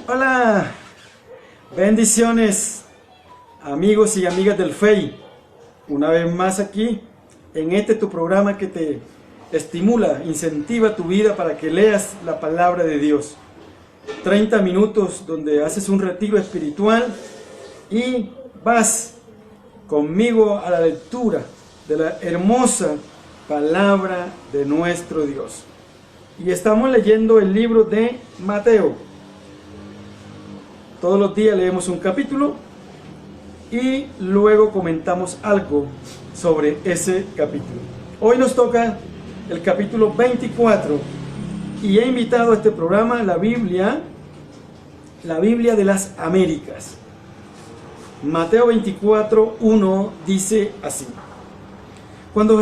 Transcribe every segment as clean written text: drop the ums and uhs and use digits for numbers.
Hola, bendiciones amigos y amigas del FEI. Una vez más aquí en tu programa que te estimula, incentiva tu vida para que leas la palabra de Dios. 30 minutos donde haces un retiro espiritual y vas conmigo a la lectura de la hermosa palabra de nuestro Dios. Y estamos leyendo el libro de Mateo. Todos los días leemos un capítulo y luego comentamos algo sobre ese capítulo. Hoy nos toca el capítulo 24 y he invitado a este programa la Biblia de las Américas. Mateo 24:1 dice así: Cuando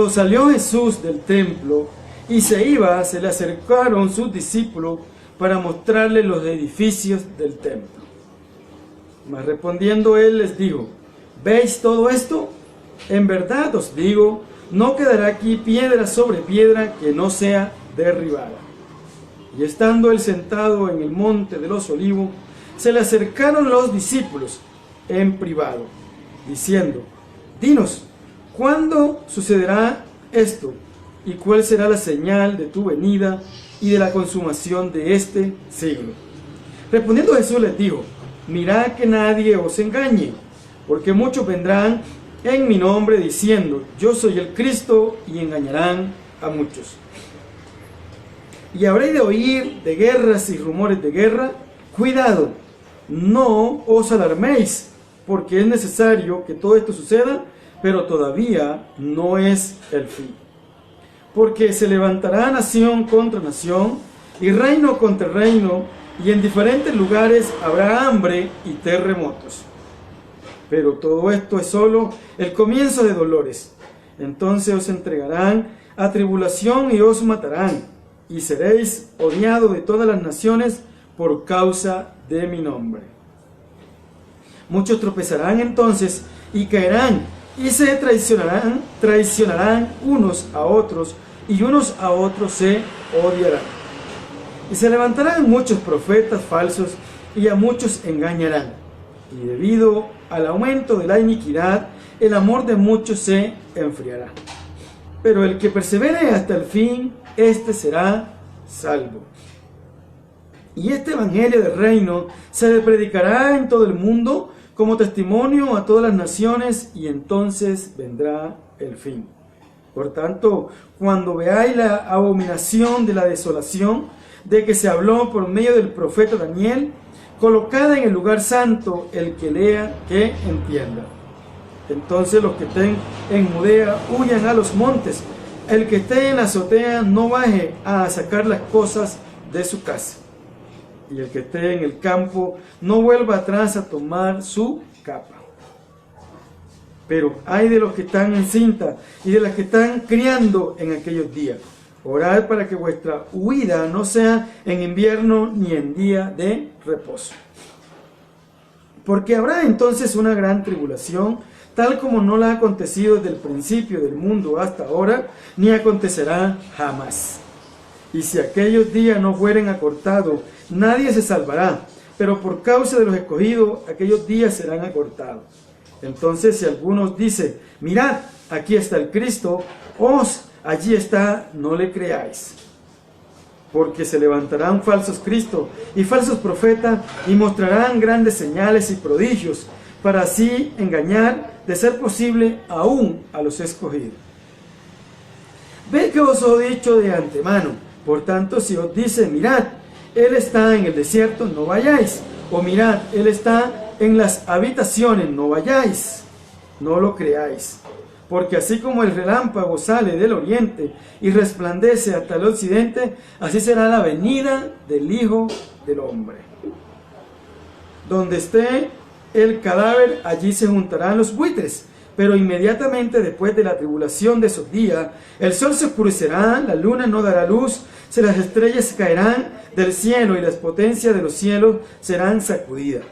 salió Jesús del templo y se iba, se le acercaron sus discípulos para mostrarle los edificios del templo. Mas respondiendo él les dijo: ¿Veis todo esto? En verdad os digo, no quedará aquí piedra sobre piedra que no sea derribada. Y estando él sentado en el monte de los Olivos, se le acercaron los discípulos en privado, diciendo: Dinos, ¿cuándo sucederá esto? ¿Y cuál será la señal de tu venida y de la consumación de este siglo? Respondiendo Jesús les dijo: Mirad que nadie os engañe, porque muchos vendrán en mi nombre diciendo: Yo soy el Cristo, y engañarán a muchos. Y habréis de oír de guerras y rumores de guerra. Cuidado, no os alarméis, porque es necesario que todo esto suceda, pero todavía no es el fin. Porque se levantará nación contra nación y reino contra reino, y en diferentes lugares habrá hambre y terremotos. Pero todo esto es solo el comienzo de dolores. Entonces os entregarán a tribulación y os matarán, y seréis odiados de todas las naciones por causa de mi nombre. Muchos tropezarán entonces y caerán, y se traicionarán unos a otros, y unos a otros se odiarán. Y se levantarán muchos profetas falsos, y a muchos engañarán. Y debido al aumento de la iniquidad, el amor de muchos se enfriará. Pero el que persevere hasta el fin, éste será salvo. Y este evangelio del reino se predicará en todo el mundo como testimonio a todas las naciones, y entonces vendrá el fin. Por tanto, cuando veáis la abominación de la desolación, de que se habló por medio del profeta Daniel, colocad en el lugar santo el que lea, que entienda. Entonces los que estén en Judea huyan a los montes, el que esté en la azotea no baje a sacar las cosas de su casa, y el que esté en el campo no vuelva atrás a tomar su capa. Pero hay de los que están encinta y de las que están criando en aquellos días. Orad para que vuestra huida no sea en invierno ni en día de reposo. Porque habrá entonces una gran tribulación, tal como no la ha acontecido desde el principio del mundo hasta ahora, ni acontecerá jamás. Y si aquellos días no fueren acortados, nadie se salvará, pero por causa de los escogidos, aquellos días serán acortados. Entonces, si algunos dicen: mirad, aquí está el Cristo, allí está, no le creáis. Porque se levantarán falsos cristos y falsos profetas, y mostrarán grandes señales y prodigios, para así engañar, de ser posible, aún a los escogidos. Ved que os he dicho de antemano. Por tanto, si os dice: mirad, él está en el desierto, no vayáis. O mirad, él está en las habitaciones, no vayáis. No lo creáis. Porque así como el relámpago sale del oriente y resplandece hasta el occidente, así será la venida del Hijo del Hombre. Donde esté el cadáver, allí se juntarán los buitres. Pero inmediatamente después de la tribulación de esos días, el sol se oscurecerá, la luna no dará luz, las estrellas caerán del cielo y las potencias de los cielos serán sacudidas.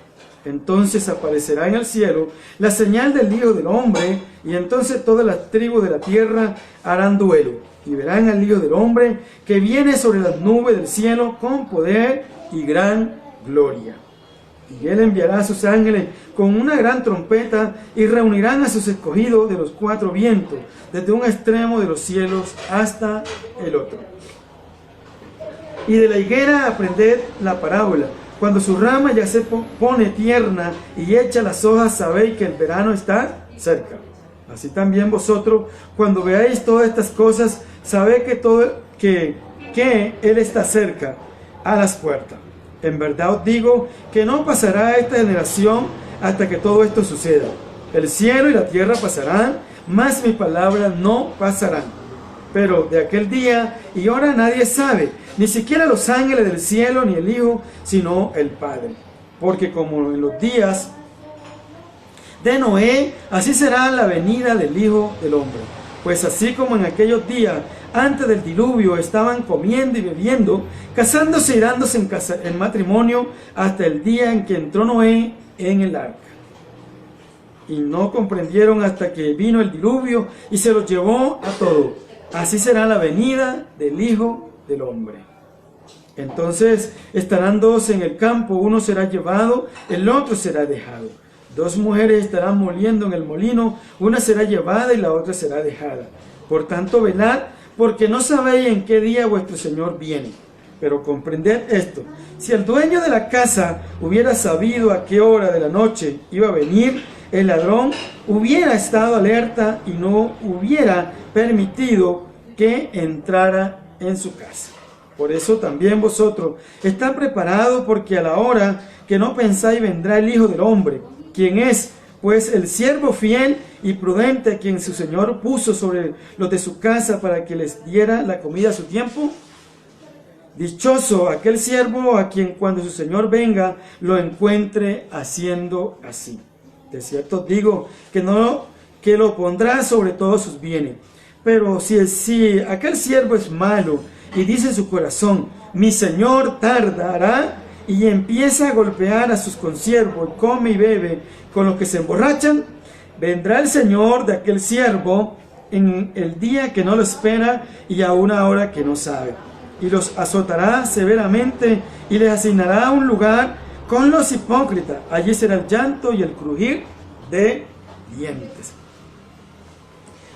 Entonces aparecerá en el cielo la señal del Hijo del Hombre, y entonces todas las tribus de la tierra harán duelo, y verán al Hijo del Hombre que viene sobre las nubes del cielo con poder y gran gloria. Y él enviará a sus ángeles con una gran trompeta y reunirán a sus escogidos de los cuatro vientos, desde un extremo de los cielos hasta el otro. Y de la higuera aprended la parábola. Cuando su rama ya se pone tierna y echa las hojas, sabéis que el verano está cerca. Así también vosotros, cuando veáis todas estas cosas, sabéis que Él está cerca, a las puertas. En verdad os digo que no pasará esta generación hasta que todo esto suceda. El cielo y la tierra pasarán, mas mis palabras no pasarán. Pero de aquel día y hora nadie sabe, ni siquiera los ángeles del cielo, ni el Hijo, sino el Padre. Porque como en los días de Noé, así será la venida del Hijo del Hombre. Pues así como en aquellos días, antes del diluvio, estaban comiendo y bebiendo, casándose y dándose en matrimonio, hasta el día en que entró Noé en el arca. Y no comprendieron hasta que vino el diluvio y se los llevó a todos. Así será la venida del Hijo del Hombre. Entonces estarán dos en el campo, uno será llevado, el otro será dejado. Dos mujeres estarán moliendo en el molino, una será llevada y la otra será dejada. Por tanto, velad, porque no sabéis en qué día vuestro Señor viene. Pero comprended esto: si el dueño de la casa hubiera sabido a qué hora de la noche iba a venir el ladrón, hubiera estado alerta y no hubiera permitido que entrara en su casa. Por eso también vosotros estad preparados, porque a la hora que no pensáis vendrá el Hijo del Hombre, quien es pues el siervo fiel y prudente, a quien su Señor puso sobre los de su casa para que les diera la comida a su tiempo. Dichoso aquel siervo a quien cuando su Señor venga lo encuentre haciendo así. De cierto os digo que lo pondrá sobre todos sus bienes. Pero si aquel siervo es malo y dice en su corazón, mi Señor tardará, y empieza a golpear a sus consiervos, come y bebe con los que se emborrachan, vendrá el Señor de aquel siervo en el día que no lo espera y a una hora que no sabe, y los azotará severamente y les asignará un lugar con los hipócritas. Allí será el llanto y el crujir de dientes.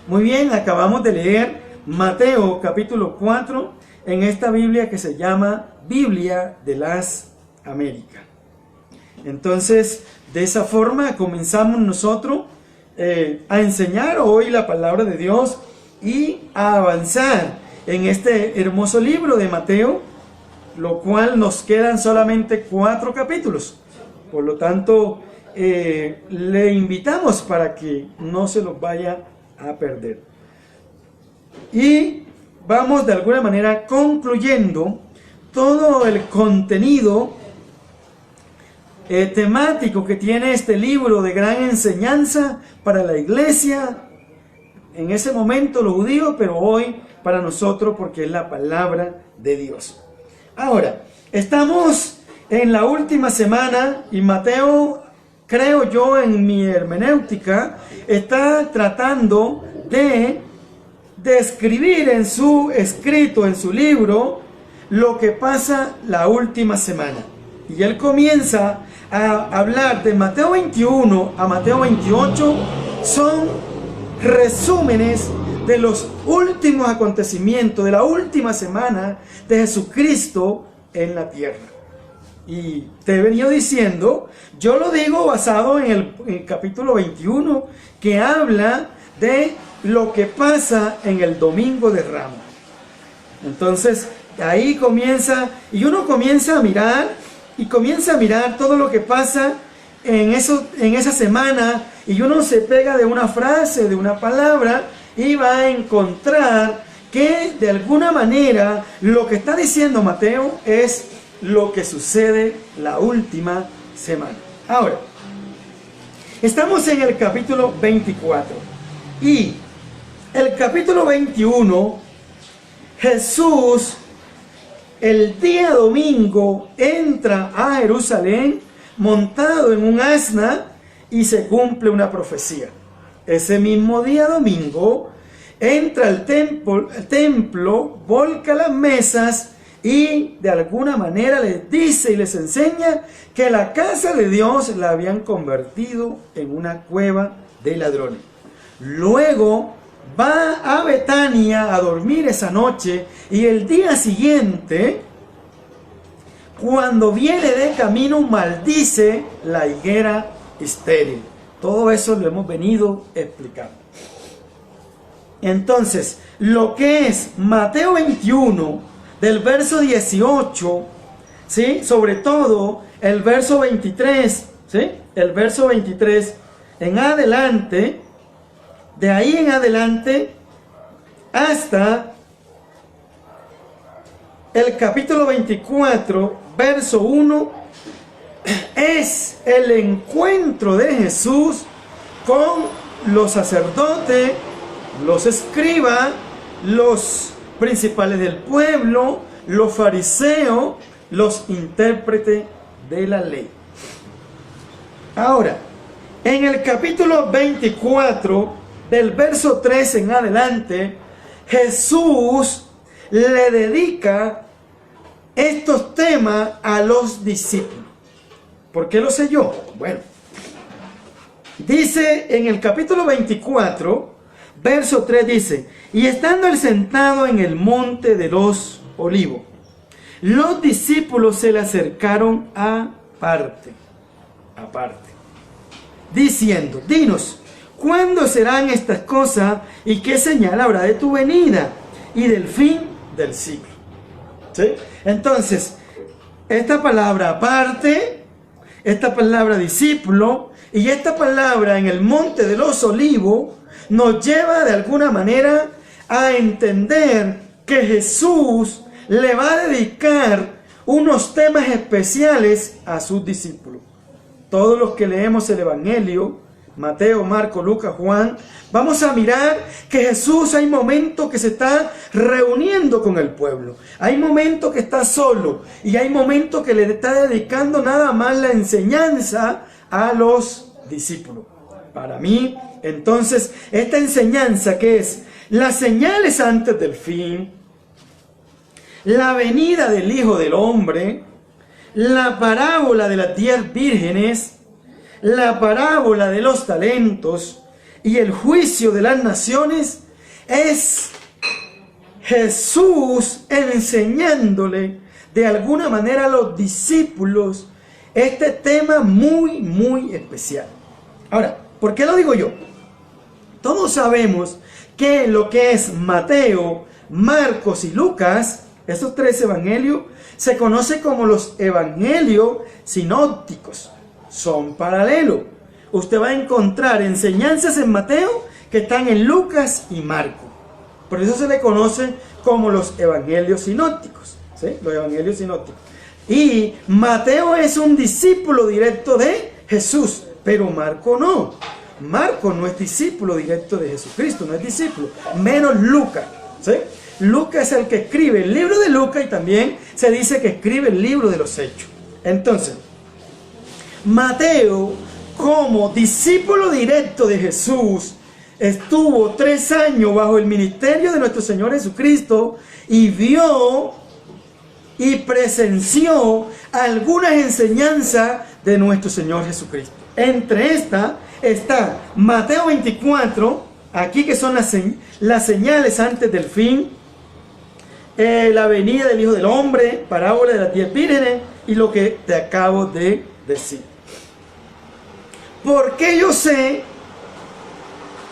Muy bien, acabamos de leer Mateo capítulo 4 en esta Biblia que se llama Biblia de las Américas. Entonces, de esa forma comenzamos nosotros a enseñar hoy la palabra de Dios y a avanzar en este hermoso libro de Mateo, lo cual nos quedan solamente 4 capítulos. Por lo tanto, le invitamos para que no se los vaya a perder. Y vamos de alguna manera concluyendo todo el contenido temático que tiene este libro de gran enseñanza para la iglesia, en ese momento los judíos, pero hoy para nosotros, porque es la palabra de Dios. Ahora, estamos en la última semana y Mateo, creo yo en mi hermenéutica, está tratando de describir en su escrito, en su libro, lo que pasa la última semana. Y él comienza a hablar de Mateo 21 a Mateo 28, son resúmenes de los últimos acontecimientos, de la última semana de Jesucristo en la tierra. Y te he venido diciendo, yo lo digo basado en el capítulo 21, que habla de lo que pasa en el Domingo de Ramos. Entonces, ahí comienza, y uno comienza a mirar todo lo que pasa en esa semana, y uno se pega de una frase, de una palabra, y va a encontrar que de alguna manera lo que está diciendo Mateo es lo que sucede la última semana. Ahora, estamos en el capítulo 24, y el capítulo 21, Jesús, el día domingo, entra a Jerusalén montado en un asna y se cumple una profecía. Ese mismo día domingo, entra al templo, volca las mesas y de alguna manera les dice y les enseña que la casa de Dios la habían convertido en una cueva de ladrones. Luego va a Betania a dormir esa noche y el día siguiente, cuando viene de camino, maldice la higuera estéril. Todo eso lo hemos venido explicando. Entonces, lo que es Mateo 21, del verso 18, ¿sí? Sobre todo el verso 23, ¿sí? El verso 23 en adelante, de ahí en adelante, hasta el capítulo 24, verso 1, es el encuentro de Jesús con los sacerdotes, los escribas, los principales del pueblo, los fariseos, los intérpretes de la ley. Ahora, en el capítulo 24, del verso 3 en adelante, Jesús le dedica estos temas a los discípulos. ¿Por qué lo sé yo? Bueno, dice en el capítulo 24, verso 3 dice: y estando él sentado en el monte de los olivos, los discípulos se le acercaron aparte, diciendo: dinos, ¿cuándo serán estas cosas y qué señal habrá de tu venida y del fin del siglo? ¿Sí? Entonces, esta palabra aparte, esta palabra discípulo y esta palabra en el monte de los olivos nos lleva de alguna manera a entender que Jesús le va a dedicar unos temas especiales a sus discípulos. Todos los que leemos el Evangelio, Mateo, Marcos, Lucas, Juan, vamos a mirar que Jesús hay momentos que se está reuniendo con el pueblo, hay momentos que está solo y hay momentos que le está dedicando nada más la enseñanza a los discípulos. Para mí, entonces, esta enseñanza que es las señales antes del fin, la venida del Hijo del Hombre, la parábola de las 10 vírgenes, la parábola de los talentos y el juicio de las naciones, es Jesús enseñándole de alguna manera a los discípulos este tema muy, muy especial. Ahora, ¿por qué lo digo yo? Todos sabemos que lo que es Mateo, Marcos y Lucas, esos 3 evangelios, se conoce como los evangelios sinópticos. Son paralelos. Usted va a encontrar enseñanzas en Mateo que están en Lucas y Marcos. Por eso se le conoce como los evangelios sinópticos. ¿Sí? Los evangelios sinópticos. Y Mateo es un discípulo directo de Jesús, pero Marco no. Marco no es discípulo directo de Jesucristo, no es discípulo, menos Lucas. ¿Sí? Lucas es el que escribe el libro de Lucas y también se dice que escribe el libro de los Hechos. Entonces, Mateo, como discípulo directo de Jesús, estuvo 3 años bajo el ministerio de nuestro Señor Jesucristo y vio y presenció algunas enseñanzas de nuestro Señor Jesucristo. Entre estas está Mateo 24, aquí que son las señales antes del fin, la venida del Hijo del Hombre, parábola de las 10 vírgenes y lo que te acabo de decir. ¿Por qué yo sé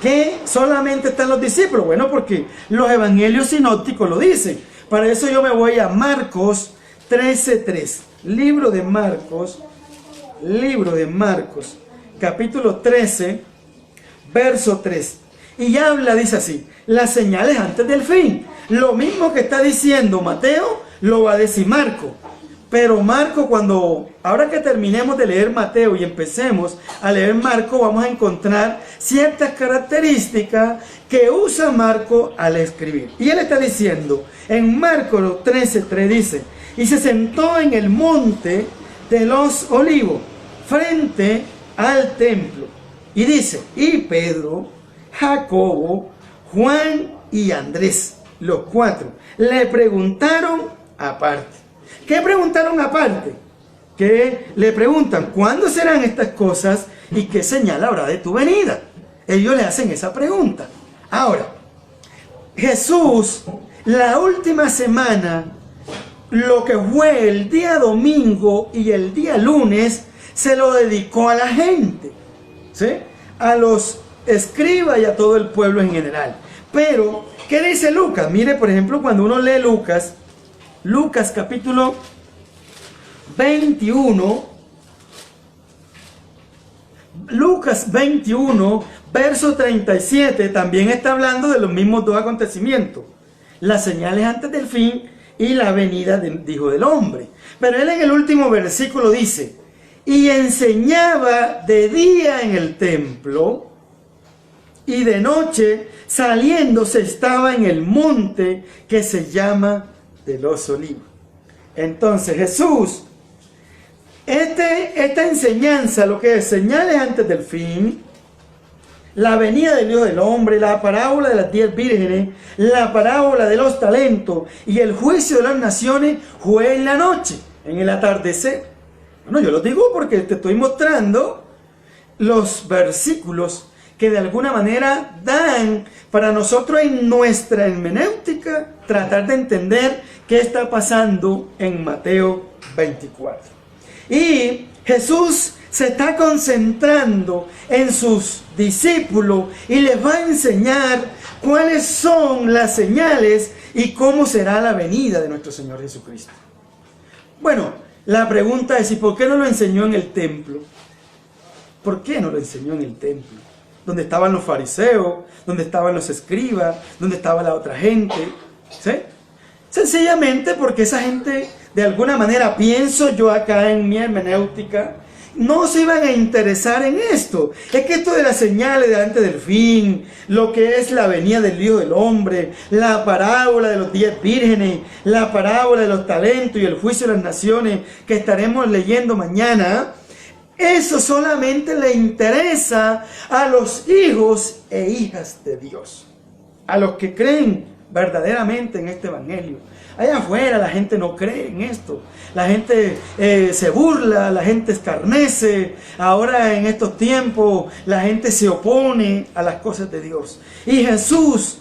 que solamente están los discípulos? Bueno, porque los evangelios sinópticos lo dicen. Para eso yo me voy a Marcos 13:3. Libro de Marcos, capítulo 13, verso 3. Y habla, dice así, las señales antes del fin. Lo mismo que está diciendo Mateo, lo va a decir Marcos. Pero Marcos, ahora que terminemos de leer Mateo y empecemos a leer Marcos, vamos a encontrar ciertas características que usa Marcos al escribir. Y él está diciendo, en Marcos 13:3 dice, y se sentó en el monte de los olivos, frente al templo. Y dice, y Pedro, Jacobo, Juan y Andrés, los 4, le preguntaron aparte. ¿Qué preguntaron aparte? Que le preguntan, ¿cuándo serán estas cosas y qué señal habrá de tu venida? Ellos le hacen esa pregunta. Ahora, Jesús, la última semana, lo que fue el día domingo y el día lunes, se lo dedicó a la gente, ¿sí? A los escribas y a todo el pueblo en general. Pero, ¿qué dice Lucas? Mire, por ejemplo, cuando uno lee Lucas capítulo 21, Lucas 21, verso 37, también está hablando de los mismos dos acontecimientos. Las señales antes del fin y la venida del Hijo del Hombre. Pero él en el último versículo dice, y enseñaba de día en el templo, y de noche saliéndose estaba en el monte que se llama de los Olivos. Entonces Jesús, esta enseñanza, lo que es señales antes del fin, la venida del Hijo del Hombre, la parábola de las 10 vírgenes, la parábola de los talentos y el juicio de las naciones fue en la noche, en el atardecer. Bueno, yo lo digo porque te estoy mostrando los versículos que de alguna manera dan para nosotros en nuestra hermenéutica tratar de entender qué está pasando en Mateo 24. Y Jesús se está concentrando en sus discípulos y les va a enseñar cuáles son las señales y cómo será la venida de nuestro Señor Jesucristo. Bueno, la pregunta es, ¿y por qué no lo enseñó en el templo? ¿Por qué no lo enseñó en el templo? Donde estaban los fariseos, donde estaban los escribas, donde estaba la otra gente, ¿sí? Sencillamente porque esa gente, de alguna manera, pienso yo acá en mi hermenéutica, no se iban a interesar en esto. Es que esto de las señales de antes del fin, lo que es la venida del Hijo del Hombre, la parábola de los 10 vírgenes, la parábola de los talentos y el juicio de las naciones que estaremos leyendo mañana, eso solamente le interesa a los hijos e hijas de Dios, a los que creen verdaderamente en este evangelio. Allá afuera la gente no cree en esto, la gente se burla, la gente escarnece. Ahora en estos tiempos la gente se opone a las cosas de Dios. Y Jesús,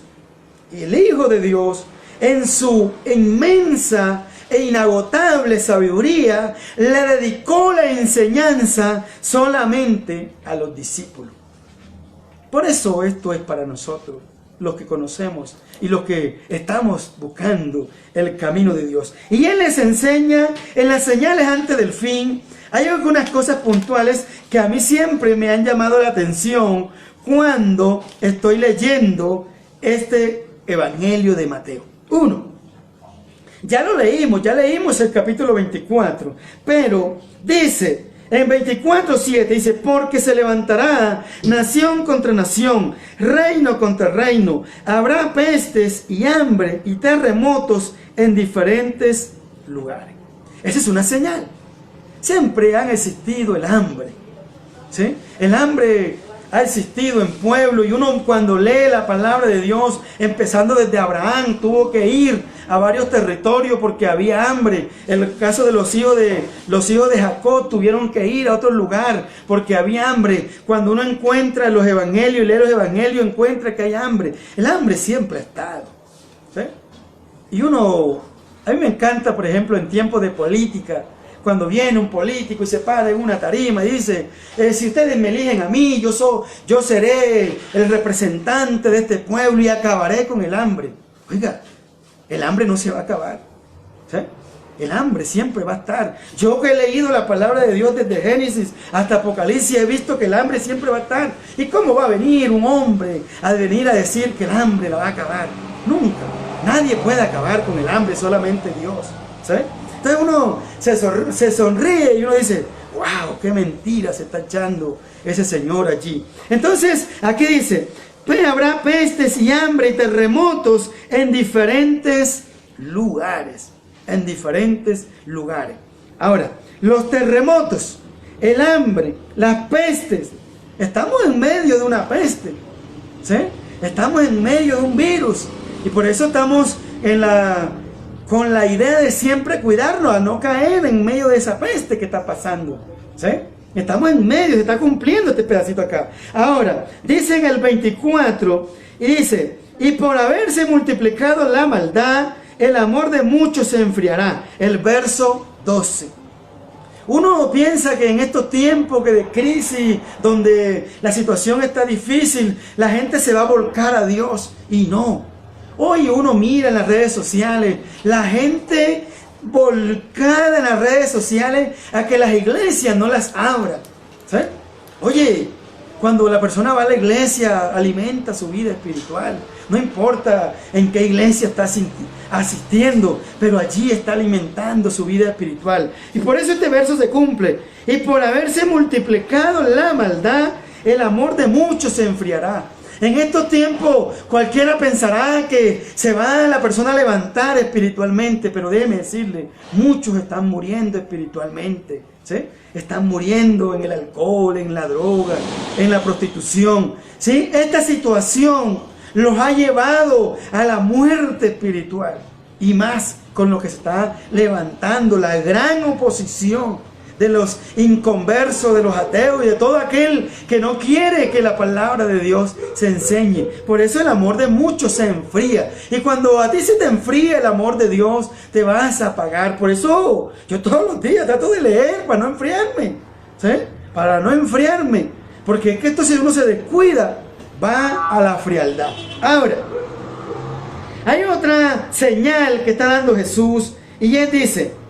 el Hijo de Dios, en su inmensa e inagotable sabiduría, le dedicó la enseñanza solamente a los discípulos. Por eso esto es para nosotros, los que conocemos y los que estamos buscando el camino de Dios. Y Él les enseña en las señales antes del fin. Hay algunas cosas puntuales que a mí siempre me han llamado la atención cuando estoy leyendo este Evangelio de Mateo. Uno, ya leímos el capítulo 24, pero dice en 24:7, dice, porque se levantará nación contra nación, reino contra reino, habrá pestes y hambre y terremotos en diferentes lugares. Esa es una señal. Siempre ha existido el hambre, ¿sí? El hambre ha existido en pueblo, y uno cuando lee la palabra de Dios, empezando desde Abraham, tuvo que ir a varios territorios porque había hambre. En el caso de los hijos de Jacob, tuvieron que ir a otro lugar porque había hambre. Cuando uno encuentra los evangelios y lee los evangelios, encuentra que hay hambre. El hambre siempre ha estado, ¿sí? Y a mí me encanta, por ejemplo, en tiempos de política, cuando viene un político y se para en una tarima y dice, si ustedes me eligen a mí, yo seré el representante de este pueblo y acabaré con el hambre. Oiga, el hambre no se va a acabar, ¿sí? El hambre siempre va a estar. Yo que he leído la palabra de Dios desde Génesis hasta Apocalipsis, he visto que el hambre siempre va a estar. ¿Y cómo va a venir un hombre a venir a decir que el hambre la va a acabar? Nunca. Nadie puede acabar con el hambre, solamente Dios, ¿sí? Entonces uno se sonríe y uno dice, wow, qué mentira se está echando ese señor allí. Entonces aquí dice, habrá pestes y hambre y terremotos en diferentes lugares. En diferentes lugares. Ahora, los terremotos, el hambre, las pestes. Estamos en medio de una peste, ¿sí? Estamos en medio de un virus. Y por eso estamos en la con la idea de siempre cuidarnos a no caer en medio de esa peste que está pasando. ¿Sí? Estamos en medio, se está cumpliendo este pedacito acá. Ahora, dice en el 24, y dice, y por haberse multiplicado la maldad, el amor de muchos se enfriará. El verso 12. Uno piensa que en estos tiempos de crisis, donde la situación está difícil, la gente se va a volcar a Dios, y no. Hoy uno mira en las redes sociales, la gente volcada en las redes sociales a que las iglesias no las abran. ¿Sí? Oye, cuando la persona va a la iglesia, alimenta su vida espiritual. No importa en qué iglesia está asistiendo, pero allí está alimentando su vida espiritual. Y por eso este verso se cumple. Y por haberse multiplicado la maldad, el amor de muchos se enfriará. En estos tiempos cualquiera pensará que se va la persona a levantar espiritualmente, pero déjeme decirle, muchos están muriendo espiritualmente, ¿sí? Están muriendo en el alcohol, en la droga, en la prostitución, ¿sí? Esta situación los ha llevado a la muerte espiritual, y más con lo que se está levantando, la gran oposición de los inconversos, de los ateos y de todo aquel que no quiere que la palabra de Dios se enseñe. Por eso el amor de muchos se enfría. Y cuando a ti se te enfría el amor de Dios, te vas a apagar. Por eso yo todos los días trato de leer para no enfriarme, ¿sí? Para no enfriarme. Porque es que esto, si uno se descuida, va a la frialdad. Ahora, hay otra señal que está dando Jesús, y él dice,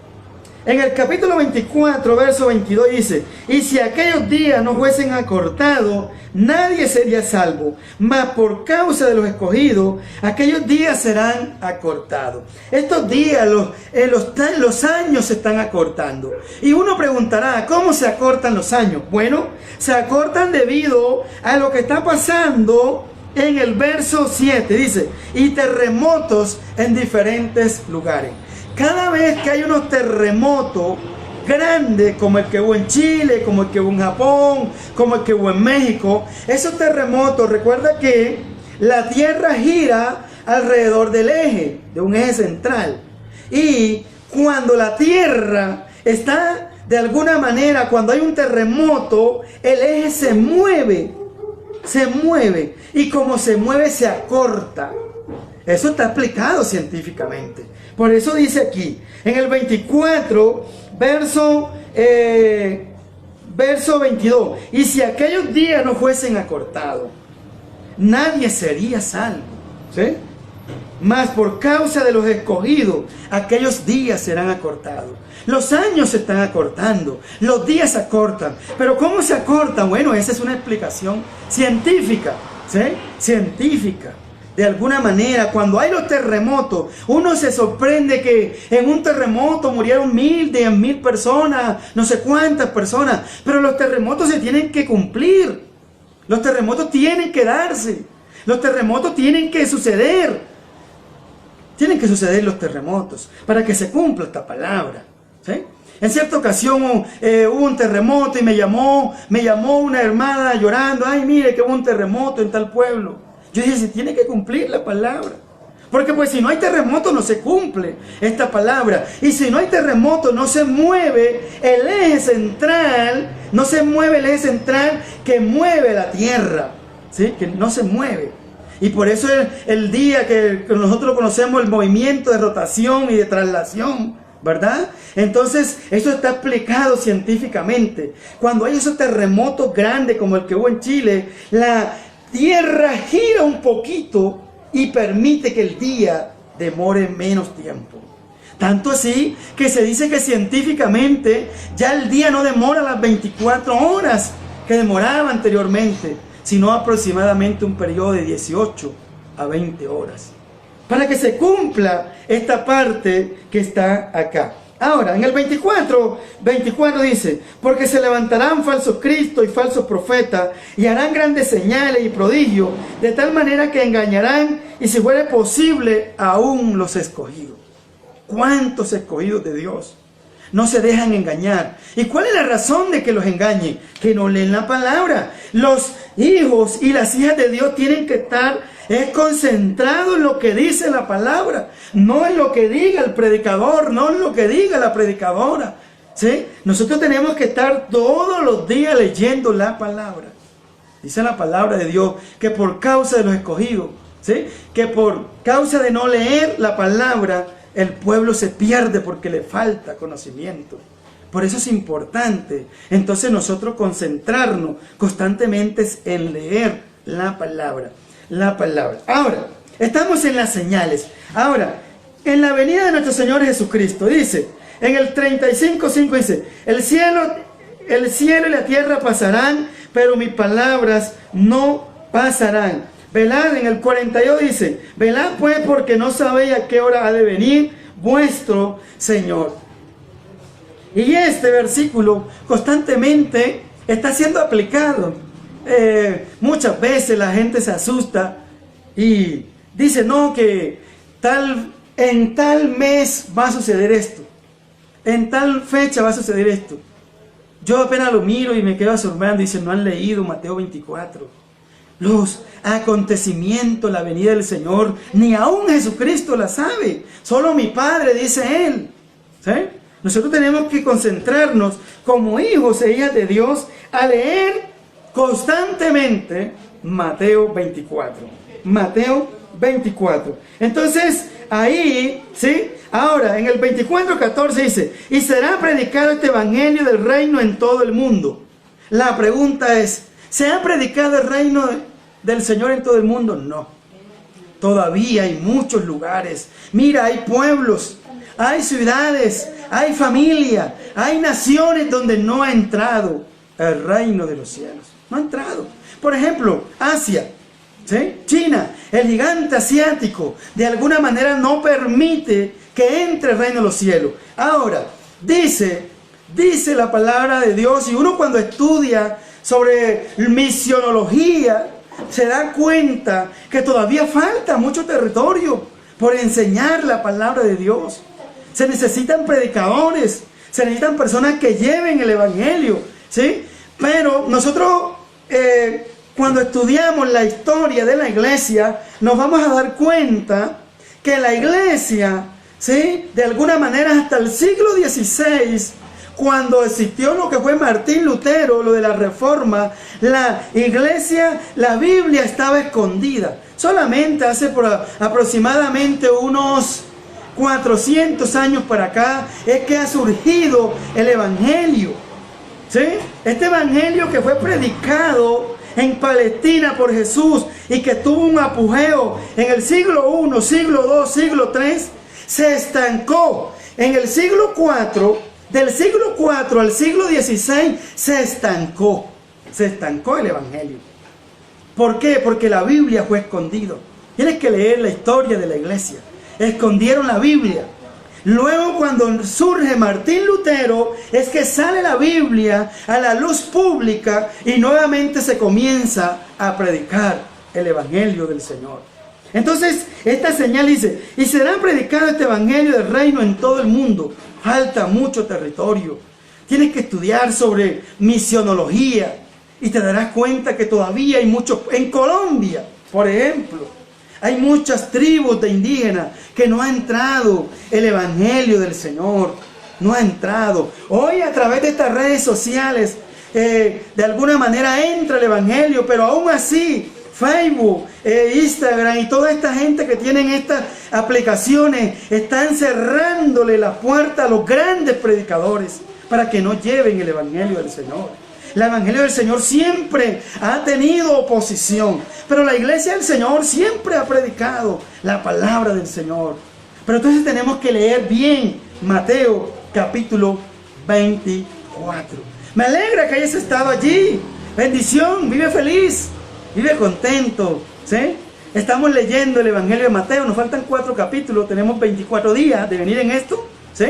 en el capítulo 24, verso 22 dice, y si aquellos días no fuesen acortados, nadie sería salvo, mas por causa de los escogidos, aquellos días serán acortados. Estos días, los años se están acortando. Y uno preguntará, ¿cómo se acortan los años? Bueno, se acortan debido a lo que está pasando en el verso 7. Dice, y terremotos en diferentes lugares. Cada vez que hay unos terremotos grandes, como el que hubo en Chile, como el que hubo en Japón, como el que hubo en México, esos terremotos, recuerda que la Tierra gira alrededor del eje, de un eje central. Y cuando la Tierra está, de alguna manera, cuando hay un terremoto, el eje se mueve, y como se mueve, se acorta. Eso está explicado científicamente. Por eso dice aquí, en el 24, verso 22, y si aquellos días no fuesen acortados, nadie sería salvo, ¿sí? Mas por causa de los escogidos, aquellos días serán acortados. Los años se están acortando, los días se acortan. Pero ¿cómo se acortan? Bueno, esa es una explicación científica, ¿sí? Científica. De alguna manera, cuando hay los terremotos, uno se sorprende que en un terremoto murieron 1000, 10.000 personas, no sé cuántas personas, pero los terremotos se tienen que cumplir, los terremotos tienen que darse, los terremotos tienen que suceder los terremotos para que se cumpla esta palabra, ¿sí? En cierta ocasión hubo un terremoto y me llamó una hermana llorando, ay, mire que hubo un terremoto en tal pueblo. Yo dije, se tiene que cumplir la palabra. Porque pues si no hay terremoto no se cumple esta palabra. Y si no hay terremoto no se mueve el eje central, que mueve la tierra, ¿sí? Que no se mueve. Y por eso el día que nosotros conocemos el movimiento de rotación y de traslación, ¿verdad? Entonces, eso está explicado científicamente. Cuando hay esos terremotos grandes como el que hubo en Chile, la tierra gira un poquito y permite que el día demore menos tiempo. Tanto así que se dice que científicamente ya el día no demora las 24 horas que demoraba anteriormente, sino aproximadamente un periodo de 18 a 20 horas. Para que se cumpla esta parte que está acá. Ahora, en el 24 dice, porque se levantarán falsos cristos y falsos profetas, y harán grandes señales y prodigios, de tal manera que engañarán, y si fuere posible, aún los escogidos. ¿Cuántos escogidos de Dios no se dejan engañar? ¿Y cuál es la razón de que los engañen? Que no leen la palabra. Los hijos y las hijas de Dios tienen que estar Es concentrado en lo que dice la palabra, no en lo que diga el predicador, no en lo que diga la predicadora. ¿Sí? Nosotros tenemos que estar todos los días leyendo la palabra. Dice la palabra de Dios que por causa de los escogidos, ¿sí?, que por causa de no leer la palabra, el pueblo se pierde porque le falta conocimiento. Por eso es importante entonces nosotros concentrarnos constantemente en leer la palabra. La palabra. Ahora, estamos en las señales. Ahora, en la venida de nuestro Señor Jesucristo, dice, en el 35:5 dice, el cielo y la tierra pasarán, pero mis palabras no pasarán. Velad, en el 42 dice, velad pues porque no sabéis a qué hora ha de venir vuestro Señor. Y este versículo constantemente está siendo aplicado. Muchas veces la gente se asusta y dice, no, que en tal mes va a suceder esto, en tal fecha va a suceder esto. Yo apenas lo miro y me quedo asombrado y dice, no han leído Mateo 24. Los acontecimientos, la venida del Señor, ni aún Jesucristo la sabe, solo mi Padre, dice Él. ¿Sí? Nosotros tenemos que concentrarnos como hijos e hijas de Dios a leer constantemente Mateo 24. Mateo 24. Entonces, ahí, ¿sí? Ahora, en el 24:14 dice, y será predicado este evangelio del reino en todo el mundo. La pregunta es, ¿se ha predicado el reino del Señor en todo el mundo? No. Todavía hay muchos lugares. Mira, hay pueblos, hay ciudades, hay familia, hay naciones donde no ha entrado el reino de los cielos. No ha entrado. Por ejemplo, Asia, ¿sí? China, el gigante asiático, de alguna manera no permite que entre el reino de los cielos. Ahora, dice la palabra de Dios, y uno cuando estudia sobre misionología, se da cuenta que todavía falta mucho territorio por enseñar la palabra de Dios. Se necesitan predicadores, se necesitan personas que lleven el evangelio, ¿sí? Pero nosotros, cuando estudiamos la historia de la iglesia, nos vamos a dar cuenta que la iglesia, ¿sí?, de alguna manera hasta el siglo XVI, cuando existió lo que fue Martín Lutero, lo de la Reforma, la iglesia, la Biblia estaba escondida. Solamente hace aproximadamente unos 400 años para acá es que ha surgido el evangelio. ¿Sí? Este evangelio que fue predicado en Palestina por Jesús y que tuvo un apogeo en el siglo I, siglo II, siglo III, se estancó. En el siglo IV, del siglo IV al siglo XVI, se estancó el evangelio. ¿Por qué? Porque la Biblia fue escondida. Tienes que leer la historia de la iglesia. Escondieron la Biblia. Luego, cuando surge Martín Lutero, es que sale la Biblia a la luz pública y nuevamente se comienza a predicar el evangelio del Señor. Entonces, esta señal dice, y será predicado este evangelio del reino en todo el mundo. Falta mucho territorio. Tienes que estudiar sobre misionología y te darás cuenta que todavía hay muchos. En Colombia, por ejemplo, hay muchas tribus de indígenas que no ha entrado el evangelio del Señor. No ha entrado. Hoy a través de estas redes sociales, de alguna manera entra el evangelio, pero aún así, Facebook, Instagram y toda esta gente que tienen estas aplicaciones están cerrándole la puerta a los grandes predicadores para que no lleven el evangelio del Señor. El evangelio del Señor siempre ha tenido oposición, pero la iglesia del Señor siempre ha predicado la palabra del Señor. Pero entonces tenemos que leer bien Mateo capítulo 24. Me alegra que hayas estado allí. Bendición, vive feliz, vive contento, ¿sí? Estamos leyendo el evangelio de Mateo, nos faltan 4 capítulos, tenemos 24 días de venir en esto, ¿sí?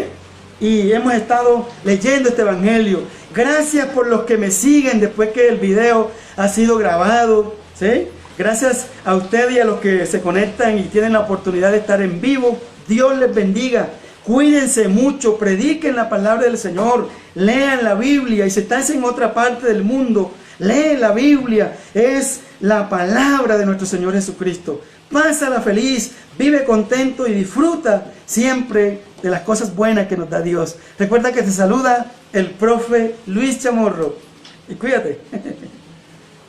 Y hemos estado leyendo este evangelio. Gracias por los que me siguen después que el video ha sido grabado, ¿sí? Gracias a ustedes y a los que se conectan y tienen la oportunidad de estar en vivo. Dios les bendiga. Cuídense mucho, prediquen la palabra del Señor, lean la Biblia, y si estás en otra parte del mundo, lee la Biblia, es la palabra de nuestro Señor Jesucristo. Pásala feliz, vive contento y disfruta siempre de las cosas buenas que nos da Dios. Recuerda que te saluda el profe Luis Chamorro y cuídate.